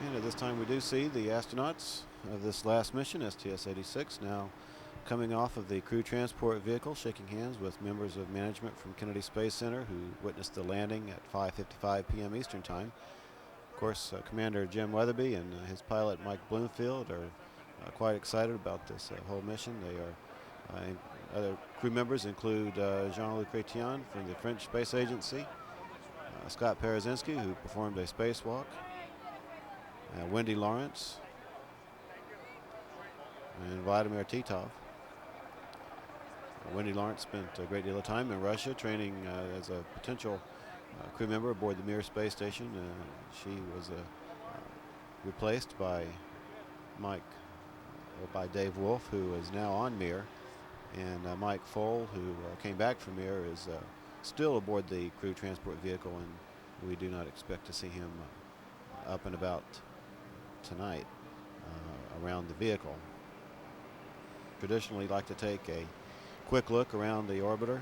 And at this time we do see the astronauts of this last mission, STS-86, now coming off of the crew transport vehicle, shaking hands with members of management from Kennedy Space Center who witnessed the landing at 5:55 p.m. Eastern Time. Of course, Commander Jim Weatherby and his pilot Mike Bloomfield are quite excited about this whole mission. They are other crew members include Jean-Luc Chrétien from the French Space Agency, Scott Parazynski, who performed a spacewalk, Wendy Lawrence, and Vladimir Titov. Wendy Lawrence spent a great deal of time in Russia training as a potential crew member aboard the Mir space station. She was replaced by Dave Wolf, who is now on Mir, and Mike Foale, who came back from Mir, is still aboard the crew transport vehicle, and we do not expect to see him up and about tonight around the vehicle. Traditionally like to take a quick look around the orbiter,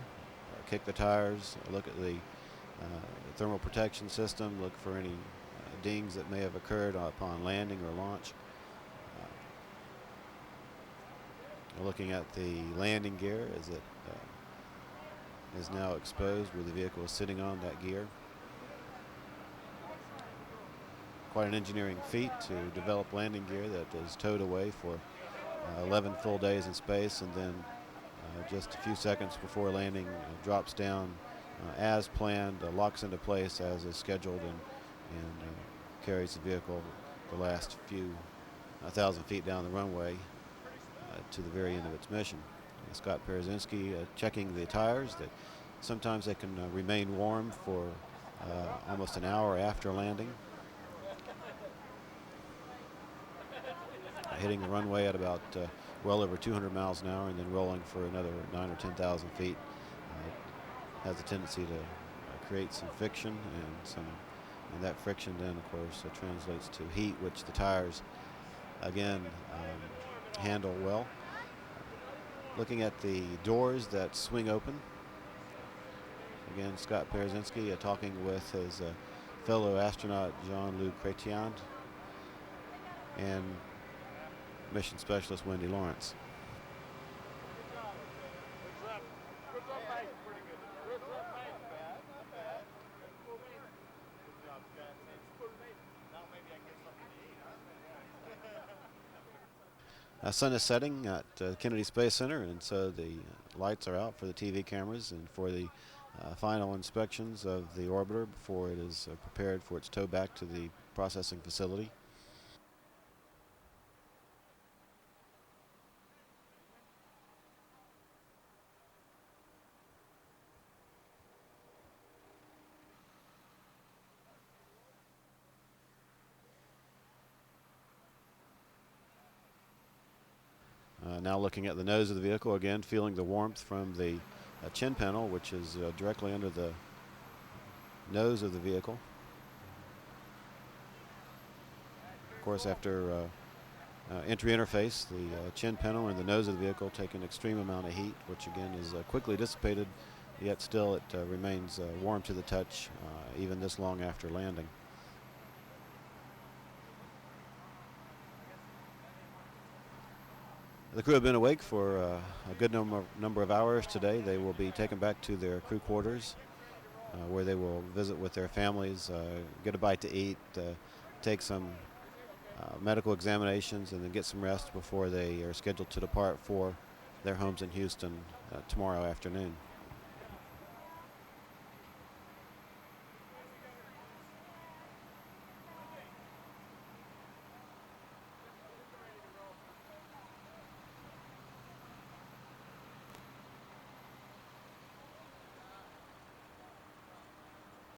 kick the tires, look at the thermal protection system, look for any dings that may have occurred upon landing or launch. Looking at the landing gear as it is now exposed where the vehicle is sitting on that gear. Quite an engineering feat to develop landing gear that is towed away for 11 full days in space, and then just a few seconds before landing drops down as planned, locks into place as is scheduled, and carries the vehicle the last few 1,000 feet down the runway to the very end of its mission. Scott Parazynski checking the tires. That sometimes they can remain warm for almost an hour after landing. Hitting the runway at about well over 200 miles an hour and then rolling for another 9,000 or 10,000 feet. Has a tendency to create some friction, and that friction then, of course, translates to heat, which the tires, again, handle well. Looking at the doors that swing open. Again, Scott Parazynski talking with his fellow astronaut Jean-Luc Chrétien and mission specialist Wendy Lawrence. Sun is setting at Kennedy Space Center, and so the lights are out for the TV cameras and for the final inspections of the orbiter before it is prepared for its tow back to the processing facility. Now looking at the nose of the vehicle, again feeling the warmth from the chin panel, which is directly under the nose of the vehicle. Of course, after entry interface, the chin panel and the nose of the vehicle take an extreme amount of heat, which again is quickly dissipated, yet still it remains warm to the touch even this long after landing. The crew have been awake for a good number of hours today. They will be taken back to their crew quarters where they will visit with their families, get a bite to eat, take some medical examinations, and then get some rest before they are scheduled to depart for their homes in Houston tomorrow afternoon.